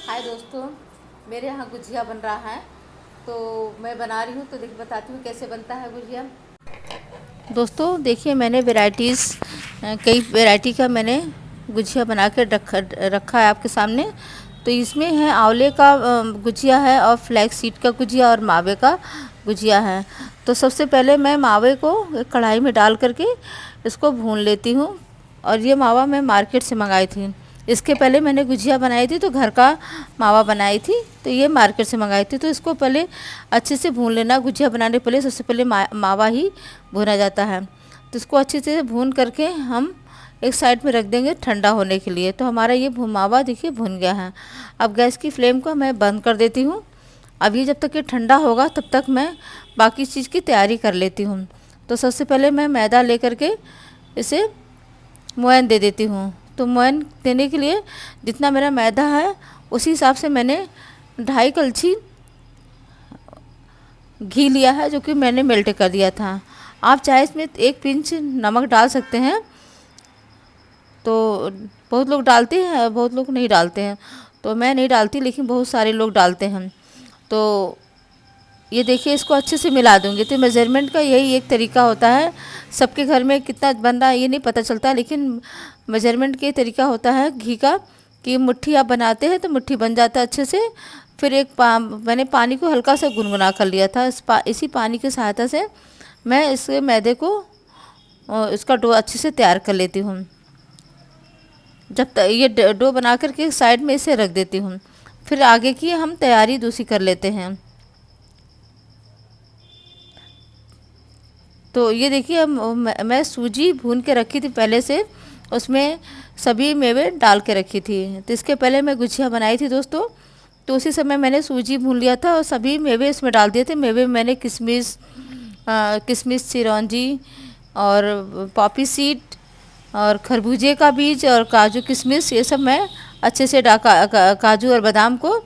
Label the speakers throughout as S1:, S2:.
S1: हाय दोस्तों, मेरे यहाँ गुजिया बन रहा है तो मैं बना रही हूँ। तो देख बताती हूँ कैसे बनता है गुजिया। दोस्तों देखिए, मैंने कई वैरायटी का मैंने गुजिया बना के रखा है आपके सामने। तो इसमें है आंवले का गुजिया है, और फ्लैक्स सीड का गुजिया, और मावे का गुजिया है। तो सबसे पहले मैं मावे को एक कढ़ाई में डाल करके इसको भून लेती हूँ। और ये मावा मैं मार्केट से मंगाई थी। इसके पहले मैंने गुजिया बनाई थी तो घर का मावा बनाई थी, तो ये मार्केट से मंगाई थी। तो इसको पहले अच्छे से भून लेना। गुजिया बनाने पहले सबसे पहले मावा ही भुना जाता है। तो इसको अच्छे से भून करके हम एक साइड में रख देंगे ठंडा होने के लिए। तो हमारा ये मावा देखिए भुन गया है। अब गैस की फ्लेम को मैं बंद कर देती हूँ। अब ये जब तक ये ठंडा होगा तब तक मैं बाकी चीज़ की तैयारी कर लेती हूँ। तो सबसे पहले मैं मैदा लेकर के इसे मोयन दे देती हूँ। तो मोयन देने के लिए जितना मेरा मैदा है उसी हिसाब से मैंने 2.5 कलछी घी लिया है, जो कि मैंने मेल्ट कर दिया था। आप चाहे इसमें 1 पिंच नमक डाल सकते हैं। तो बहुत लोग डालते हैं, बहुत लोग नहीं डालते हैं। तो मैं नहीं डालती, लेकिन बहुत सारे लोग डालते हैं। तो ये देखिए, इसको अच्छे से मिला दूंगी। तो मेज़रमेंट का यही एक तरीका होता है। सबके घर में कितना बन रहा है ये नहीं पता चलता, लेकिन मेज़रमेंट के तरीका होता है घी का, कि मुट्ठी आप बनाते हैं तो मुट्ठी बन जाता है अच्छे से। फिर मैंने पानी को हल्का सा गुनगुना कर लिया था। इसी पानी की सहायता से मैं इस मैदे को इसका डो अच्छे से तैयार कर लेती हूँ। जब तक ये डो बना करके साइड में इसे रख देती हूँ। फिर आगे की हम तैयारी दूसरी कर लेते हैं। तो ये देखिए, मैं सूजी भून के रखी थी पहले से, उसमें सभी मेवे डाल के रखी थी। तो इसके पहले मैं गुजिया बनाई थी दोस्तों। तो उसी समय मैंने सूजी भून लिया था और सभी मेवे इसमें डाल दिए थे। मेवे मैंने किशमिश, चिरौंजी और पॉपी सीड और खरबूजे का बीज और काजू किशमिश, ये सब मैं अच्छे से काजू और बादाम को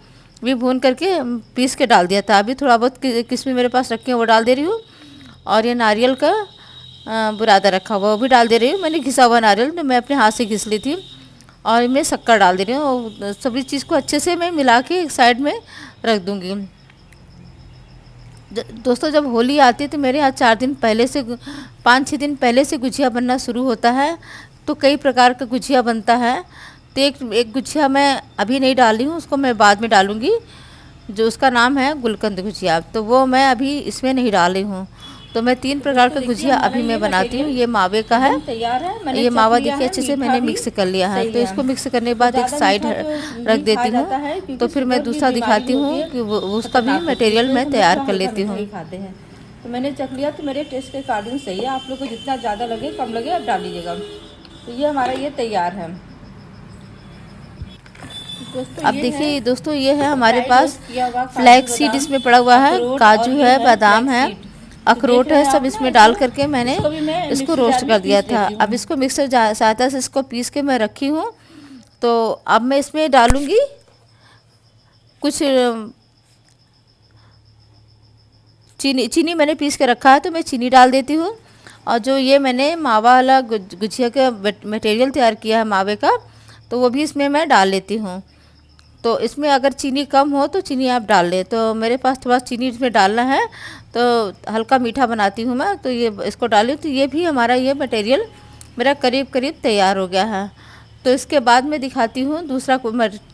S1: भी भून करके पीस के डाल दिया था। अभी थोड़ा बहुत किशमिश मेरे पास रखे हैं, वो डाल दे रही हूँ। और ये नारियल का बुरादा रखा हुआ वो भी डाल दे रही हूँ। मैंने घिसा हुआ नारियल तो मैं अपने हाथ से घिस ली थी। और मैं शक्कर डाल दे रही हूँ, और सभी चीज़ को अच्छे से मैं मिला के एक साइड में रख दूँगी। दोस्तों, जब होली आती है तो मेरे यहाँ 5-6 दिन पहले से गुजिया बनना शुरू होता है। तो कई प्रकार का गुजिया बनता है। तो एक गुजिया मैं अभी नहीं डाली हूँ, उसको मैं बाद में डालूँगी, जो उसका नाम है गुलकंद गुजिया। तो वो मैं अभी इसमें नहीं डाली हूँ। तो मैं 3 प्रकार का गुजिया अभी मैं बनाती हूँ। ये मावे का है,
S2: तैयार है।
S1: ये मावा देखिए अच्छे से मैंने मिक्स कर लिया है। तो इसको मिक्स करने के बाद एक साइड रख देती हूँ। तो फिर मैं दूसरा दिखाती हूँ कि उसका भी मटेरियल मैं तैयार कर लेती हूँ।
S2: तो मैंने चख लिया, तो मेरे टेस्ट के अकॉर्डिंग सही है। आप लोग को जितना ज़्यादा लगे कम लगे आप डाल लीजिएगा। तो ये हमारा ये तैयार है दोस्तों।
S1: अब देखिए दोस्तों, ये है हमारे पास फ्लैक्स सीड इसमें पड़ा हुआ है, काजू है, बादाम है, अखरोट है, सब इसमें डाल करके मैंने इसको रोस्ट कर दिया था। अब इसको मिक्सर सहायता से इसको पीस के मैं रखी हूँ। तो अब मैं इसमें डालूँगी कुछ चीनी मैंने पीस के रखा है, तो मैं चीनी डाल देती हूँ। और जो ये मैंने मावा वाला गुजिया का मटेरियल तैयार किया है मावे का, तो वो भी इसमें मैं डाल लेती हूँ। तो इसमें अगर चीनी कम हो तो चीनी आप डाल लें। तो मेरे पास थोड़ा चीनी इसमें डालना है, तो हल्का मीठा बनाती हूँ मैं। तो ये इसको डाली, तो ये भी हमारा ये मटेरियल मेरा करीब करीब तैयार हो गया है। तो इसके बाद मैं दिखाती हूँ दूसरा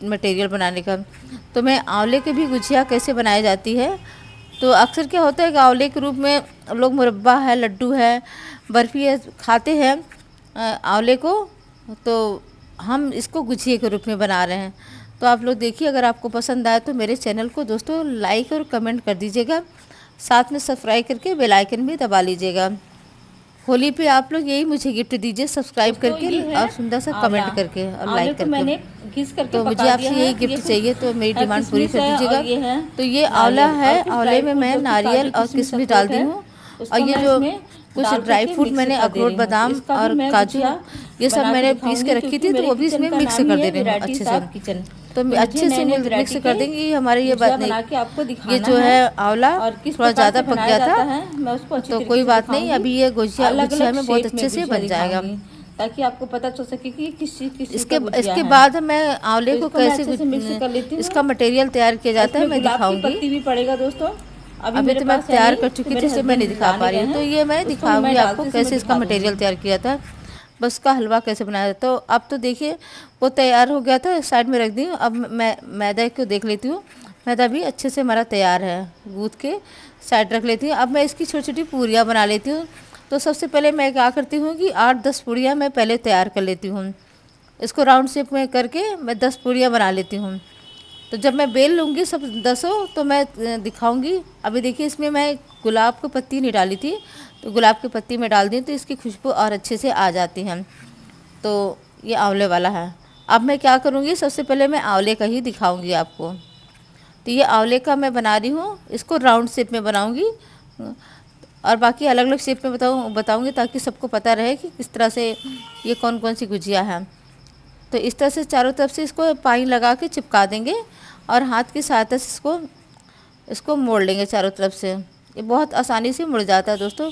S1: मटेरियल बनाने का। तो मैं आंवले की भी गुजिया कैसे बनाई जाती है। तो अक्सर क्या होता है कि आंवले के रूप में लोग मुरब्बा है, लड्डू है, बर्फ़ी है खाते हैं आंवले को। तो हम इसको गुजिया के रूप में बना रहे हैं। तो आप लोग देखिए, अगर आपको पसंद आए तो मेरे चैनल को दोस्तों लाइक और कमेंट कर दीजिएगा। साथ में सब्सक्राइब करके बेल आइकन भी दबा लीजिएगा। होली पे आप लोग यही मुझे गिफ्ट दीजिए, सब्सक्राइब करके और सुंदर सा कमेंट करके और लाइक करके। तो मुझे आपसे यही गिफ्ट चाहिए, तो मेरी डिमांड पूरी कर दीजिएगा। तो ये आंवला है, आंवले में मैं नारियल और किशमिश डाल दी हूँ। और ये जो कुछ ड्राई फ्रूट मैंने अखरोट, बादाम और काजू ये सब मैंने पीस के रखी थी, तो वो भी इसमें मिक्स कर दे रहे हैं अच्छे से। तो अच्छे से मिक्स कर देंगे। हमारे ये बात नहीं, ये जो है आंवला थोड़ा ज़्यादा पक गया था, तो कोई बात नहीं, अभी ये गुजिया में बहुत अच्छे से बन जाएगा।
S2: ताकि आपको पता चल सके कि किस चीज़
S1: इसके
S2: का गुजिया
S1: इसके
S2: है।
S1: बाद मैं आंवले
S2: तो
S1: को
S2: इसको मैं
S1: कैसे
S2: अच्छे से मिक्स कर लेती हूँ।
S1: इसका मटेरियल तैयार किया जाता है
S2: इसमें
S1: मैं
S2: गुलाब की
S1: दिखाऊंगी।
S2: पत्ती भी पड़ेगा दोस्तों। अभी
S1: अभी
S2: मेरे
S1: तो मैं
S2: पास है
S1: तैयार
S2: नहीं,
S1: कर
S2: तो
S1: चुकी थी
S2: मेरे
S1: इसलिए मैं नहीं
S2: हस्बैंड
S1: दिखा
S2: लाने
S1: पा रही
S2: गए
S1: हूँ। तो
S2: हैं।
S1: ये मैं
S2: उसको भी मैं
S1: दिखाऊंगी आपको
S2: डालती हूँ, मैं
S1: कैसे इसका
S2: दिखा
S1: मटेरियल
S2: दूँगी।
S1: तैयार किया था। बस उसका हलवा कैसे बनाया था। तो अब तो देखिए वो तैयार हो गया था, साइड में रख दी हूँ। अब मैं मैदा को देख लेती हूँ। मैदा भी अच्छे से हमारा तैयार है, गूँथ के साइड रख लेती हूँ। अब मैं इसकी छोटी छोटी पूरियाँ बना लेती हूँ। तो सबसे पहले मैं क्या करती हूँ कि 8-10 पूरियाँ मैं पहले तैयार कर लेती हूँ। इसको राउंड शेप में करके मैं 10 पूरियाँ बना लेती हूँ। तो जब मैं बेल लूँगी सब 10 तो मैं दिखाऊंगी। अभी देखिए इसमें मैं गुलाब की पत्ती नहीं डाली थी, तो गुलाब की पत्ती में डाल दी तो इसकी खुशबू और अच्छे से आ जाती है। तो ये आंवले वाला है। अब मैं क्या करूँगी, सबसे पहले मैं आंवले का ही दिखाऊंगी आपको। तो ये आंवले का मैं बना रही हूँ, इसको राउंड शेप में बनाऊँगी और बाकी अलग अलग शेप में बताऊँगी ताकि सबको पता रहे कि किस तरह से ये कौन कौन सी गुजिया है। तो इस तरह से चारों तरफ से इसको पानी लगा के चिपका देंगे और हाथ की सहायता से इसको इसको मोड़ लेंगे चारों तरफ से। ये बहुत आसानी से मुड़ जाता है दोस्तों,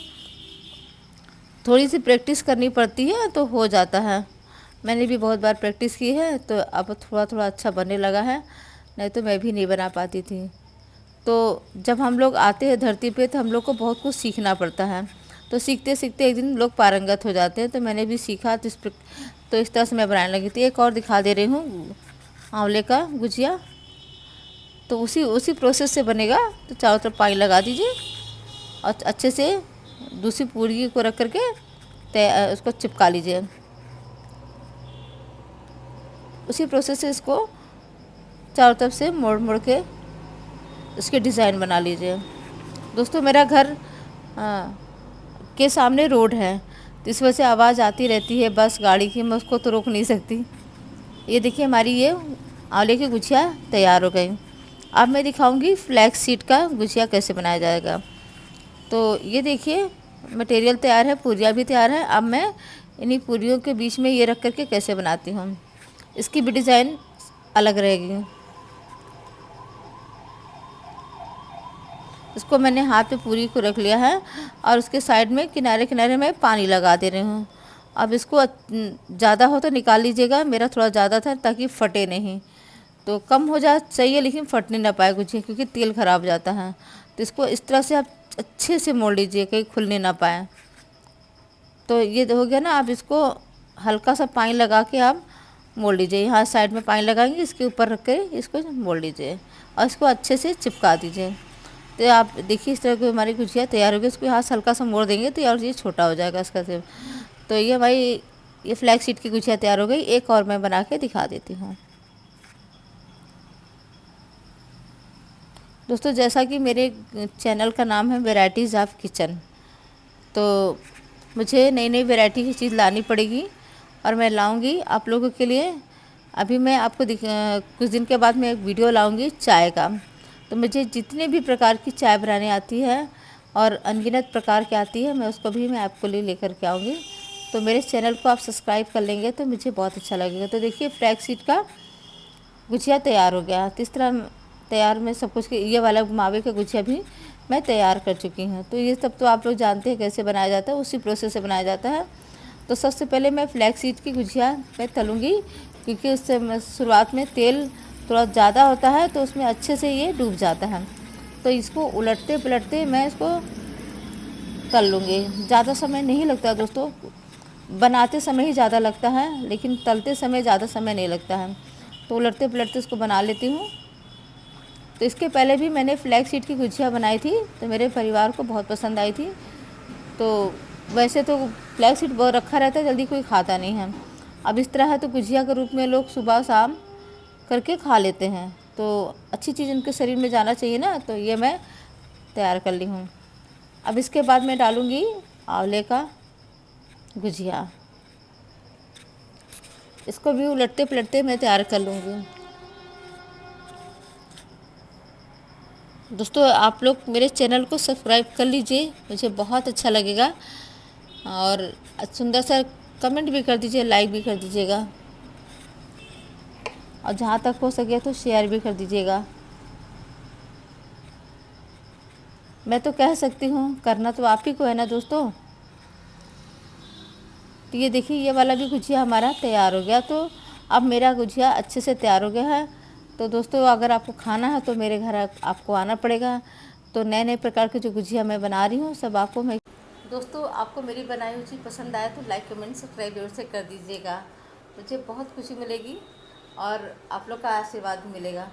S1: थोड़ी सी प्रैक्टिस करनी पड़ती है तो हो जाता है। मैंने भी बहुत बार प्रैक्टिस की है तो अब थोड़ा थोड़ा अच्छा बनने लगा है, नहीं तो मैं भी नहीं बना पाती थी। तो जब हम लोग आते हैं धरती पे तो हम लोग को बहुत कुछ सीखना पड़ता है। तो सीखते सीखते एक दिन लोग पारंगत हो जाते हैं। तो मैंने भी सीखा तो इस तरह से मैं बनाने लगी थी। एक और दिखा दे रही हूँ आंवले का गुजिया। तो उसी उसी प्रोसेस से बनेगा। तो चारों तरफ पानी लगा दीजिए और अच्छे से दूसरी पूरी को रख करके उसको चिपका लीजिए। उसी प्रोसेस से इसको चारों तरफ से मोड़ मोड़ के इसके डिज़ाइन बना लीजिए। दोस्तों मेरा घर के सामने रोड है, तो इस वजह से आवाज़ आती रहती है बस गाड़ी की, मैं उसको तो रोक नहीं सकती। ये देखिए हमारी ये आंवले की गुजिया तैयार हो गई। अब मैं दिखाऊंगी फ्लैक्स सीड का गुजिया कैसे बनाया जाएगा। तो ये देखिए मटेरियल तैयार है, पूरियाँ भी तैयार है। अब मैं इन्हीं पूरियों के बीच में ये रख करके कैसे बनाती हूँ। इसकी भी डिज़ाइन अलग रहेगी। इसको मैंने हाथ पे पूरी को रख लिया है और उसके साइड में किनारे किनारे में पानी लगा दे रही हूँ। अब इसको ज़्यादा हो तो निकाल लीजिएगा, मेरा थोड़ा ज़्यादा था ताकि फटे नहीं। तो कम हो जाए सही है, लेकिन फटने ना पाए गुजिया, क्योंकि तेल ख़राब हो जाता है। तो इसको इस तरह से आप अच्छे से मोड़ लीजिए, कहीं खुलने ना पाए। तो ये हो गया ना। आप इसको हल्का सा पानी लगा के आप मोड़ लीजिए। यहाँ साइड में पानी लगाएंगे, इसके ऊपर रख के इसको मोड़ लीजिए और इसको अच्छे से चिपका दीजिए। तो आप देखिए इस तरह की हमारी गुजिया तैयार होगी। इसको हाथ हल्का सा मोड़ देंगे तो और ये छोटा हो जाएगा इसका सेब। तो ये भाई ये फ्लैक्स सीड की गुजिया तैयार हो गई। एक और मैं बना के दिखा देती हूँ। दोस्तों जैसा कि मेरे चैनल का नाम है वैराइटीज़ ऑफ किचन, तो मुझे नई नई वैरायटी की चीज़ लानी पड़ेगी और मैं लाऊंगी आप लोगों के लिए। अभी मैं आपको कुछ दिन के बाद मैं एक वीडियो लाऊंगी चाय का। तो मुझे जितने भी प्रकार की चाय बनाने आती है और अनगिनत प्रकार की आती है, मैं उसको भी मैं आपको लिए लेकर के आऊँगी। तो मेरे चैनल को आप सब्सक्राइब कर लेंगे तो मुझे बहुत अच्छा लगेगा। तो देखिए फ्लैक्स सीड का गुजिया तैयार हो गया। तो इस तरह तैयार में सब कुछ ये वाला मावे का गुजिया भी मैं तैयार कर चुकी हूँ। तो ये सब तो आप लोग जानते हैं कैसे बनाया जाता है, उसी प्रोसेस से बनाया जाता है। तो सबसे पहले मैं फ्लैक्स सीड की गुजिया मैं तलूँगी, क्योंकि उससे शुरुआत में तेल थोड़ा ज़्यादा होता है तो उसमें अच्छे से ये डूब जाता है। तो इसको उलटते पलटते मैं इसको तल लूँगी। ज़्यादा समय नहीं लगता दोस्तों, बनाते समय ही ज़्यादा लगता है, लेकिन तलते समय ज़्यादा समय नहीं लगता है। तो उलटते पलटते इसको बना लेती हूँ। तो इसके पहले भी मैंने फ्लैक्स सीड की गुजिया बनाई थी, तो मेरे परिवार को बहुत पसंद आई थी। तो वैसे तो फ्लैक्स सीड बहुत रखा रहता है, जल्दी कोई खाता नहीं है। अब इस तरह है तो गुजिया के रूप में लोग सुबह शाम करके खा लेते हैं। तो अच्छी चीज़ उनके शरीर में जाना चाहिए ना, तो ये मैं तैयार कर ली हूँ। अब इसके बाद मैं डालूँगी आंवले का गुजिया। इसको भी उलटते पलटते मैं तैयार कर लूँगी। दोस्तों आप लोग मेरे चैनल को सब्सक्राइब कर लीजिए, मुझे बहुत अच्छा लगेगा। और सुंदर सा कमेंट भी कर दीजिए, लाइक भी कर दीजिएगा और जहाँ तक हो सके तो शेयर भी कर दीजिएगा। मैं तो कह सकती हूँ, करना तो आप ही को है ना दोस्तों। तो ये देखिए ये वाला भी गुजिया हमारा तैयार हो गया। तो अब मेरा गुजिया अच्छे से तैयार हो गया है। तो दोस्तों अगर आपको खाना है तो मेरे घर आपको आना पड़ेगा। तो नए नए प्रकार के जो गुजिया मैं बना रही हूँ सब आपको मैं दोस्तों आपको मेरी बनाई हुई चीज़ पसंद आए तो लाइक कमेंट सब्सक्राइब जरूर से कर दीजिएगा। मुझे बहुत खुशी मिलेगी और आप लोग का आशीर्वाद भी मिलेगा।